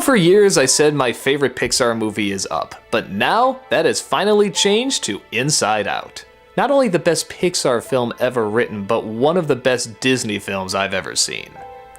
Well, for years I said my favorite Pixar movie is Up, but now that has finally changed to Inside Out. Not only the best Pixar film ever written, but one of the best Disney films I've ever seen.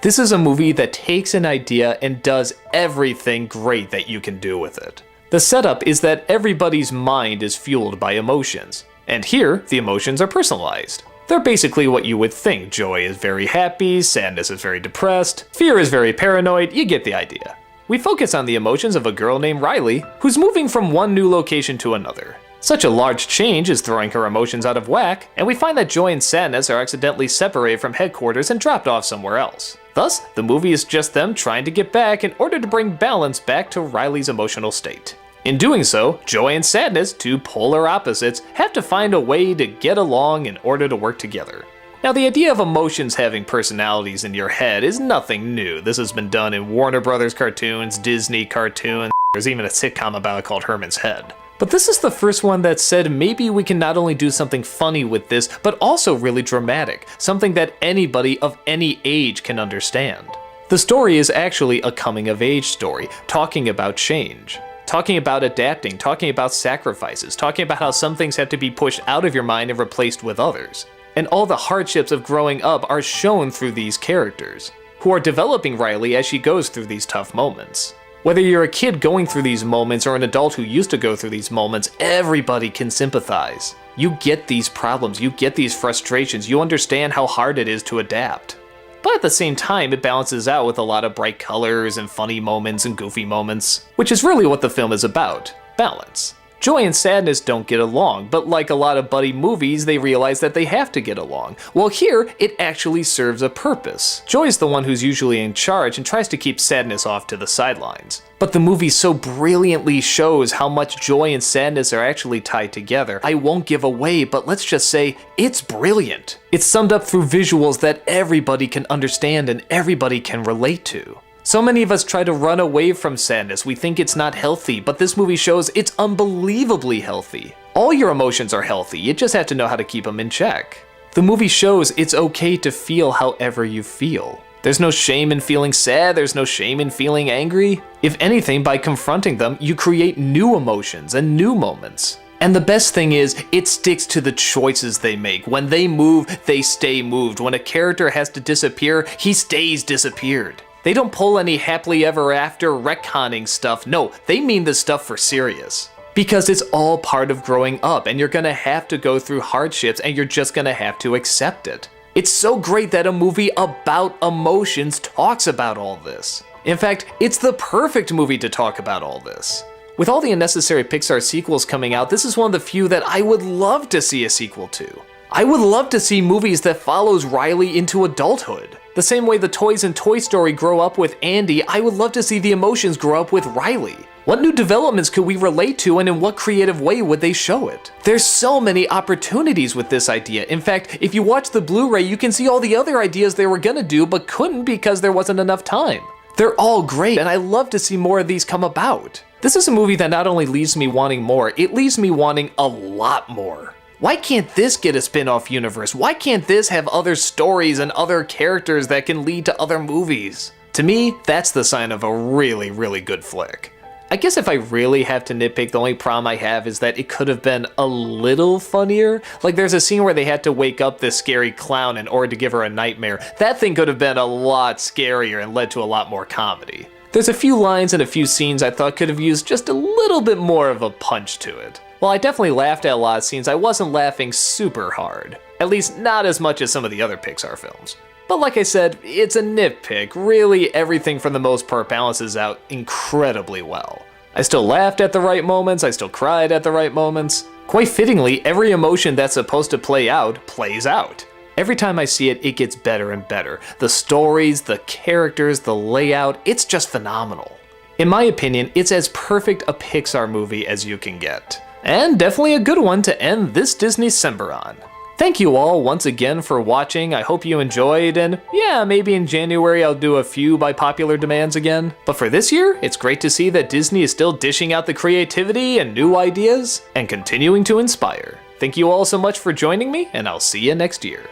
This is a movie that takes an idea and does everything great that you can do with it. The setup is that everybody's mind is fueled by emotions, and here the emotions are personalized. They're basically what you would think. Joy is very happy, sadness is very depressed, fear is very paranoid, you get the idea. We focus on the emotions of a girl named Riley, who's moving from one new location to another. Such a large change is throwing her emotions out of whack, and we find that joy and sadness are accidentally separated from headquarters and dropped off somewhere else. Thus, the movie is just them trying to get back in order to bring balance back to Riley's emotional state. In doing so, joy and sadness, two polar opposites, have to find a way to get along in order to work together. Now, the idea of emotions having personalities in your head is nothing new. This has been done in Warner Brothers cartoons, Disney cartoons, there's even a sitcom about it called Herman's Head. But this is the first one that said maybe we can not only do something funny with this, but also really dramatic, something that anybody of any age can understand. The story is actually a coming-of-age story, talking about change. Talking about adapting, talking about sacrifices, talking about how some things have to be pushed out of your mind and replaced with others. And all the hardships of growing up are shown through these characters, who are developing Riley as she goes through these tough moments. Whether you're a kid going through these moments or an adult who used to go through these moments, everybody can sympathize. You get these problems, you get these frustrations, you understand how hard it is to adapt. But at the same time, it balances out with a lot of bright colors and funny moments and goofy moments, which is really what the film is about, balance. Joy and sadness don't get along, but like a lot of buddy movies, they realize that they have to get along. Well, here, it actually serves a purpose. Joy's the one who's usually in charge and tries to keep sadness off to the sidelines. But the movie so brilliantly shows how much joy and sadness are actually tied together. I won't give away, but let's just say, it's brilliant. It's summed up through visuals that everybody can understand and everybody can relate to. So many of us try to run away from sadness. We think it's not healthy, but this movie shows it's unbelievably healthy. All your emotions are healthy, you just have to know how to keep them in check. The movie shows it's okay to feel however you feel. There's no shame in feeling sad, there's no shame in feeling angry. If anything, by confronting them, you create new emotions and new moments. And the best thing is, it sticks to the choices they make. When they move, they stay moved. When a character has to disappear, he stays disappeared. They don't pull any happily ever after retconning stuff. No, they mean this stuff for serious. Because it's all part of growing up, and you're gonna have to go through hardships, and you're just gonna have to accept it. It's so great that a movie about emotions talks about all this. In fact, it's the perfect movie to talk about all this. With all the unnecessary Pixar sequels coming out, this is one of the few that I would love to see a sequel to. I would love to see movies that follows Riley into adulthood. The same way the toys in Toy Story grow up with Andy, I would love to see the emotions grow up with Riley. What new developments could we relate to, and in what creative way would they show it? There's so many opportunities with this idea. In fact, if you watch the Blu-ray, you can see all the other ideas they were gonna do but couldn't because there wasn't enough time. They're all great, and I love to see more of these come about. This is a movie that not only leaves me wanting more, it leaves me wanting a lot more. Why can't this get a spin-off universe? Why can't this have other stories and other characters that can lead to other movies? To me, that's the sign of a really, really good flick. I guess if I really have to nitpick, the only problem I have is that it could have been a little funnier. Like there's a scene where they had to wake up this scary clown in order to give her a nightmare. That thing could have been a lot scarier and led to a lot more comedy. There's a few lines and a few scenes I thought could have used just a little bit more of a punch to it. While I definitely laughed at a lot of scenes, I wasn't laughing super hard. At least not as much as some of the other Pixar films. But like I said, it's a nitpick. Really, everything for the most part balances out incredibly well. I still laughed at the right moments, I still cried at the right moments. Quite fittingly, every emotion that's supposed to play out, plays out. Every time I see it, it gets better and better. The stories, the characters, the layout, it's just phenomenal. In my opinion, it's as perfect a Pixar movie as you can get. And definitely a good one to end this DisneyCember on. Thank you all once again for watching. I hope you enjoyed, and yeah, maybe in January I'll do a few by popular demands again. But for this year, it's great to see that Disney is still dishing out the creativity and new ideas, and continuing to inspire. Thank you all so much for joining me, and I'll see you next year.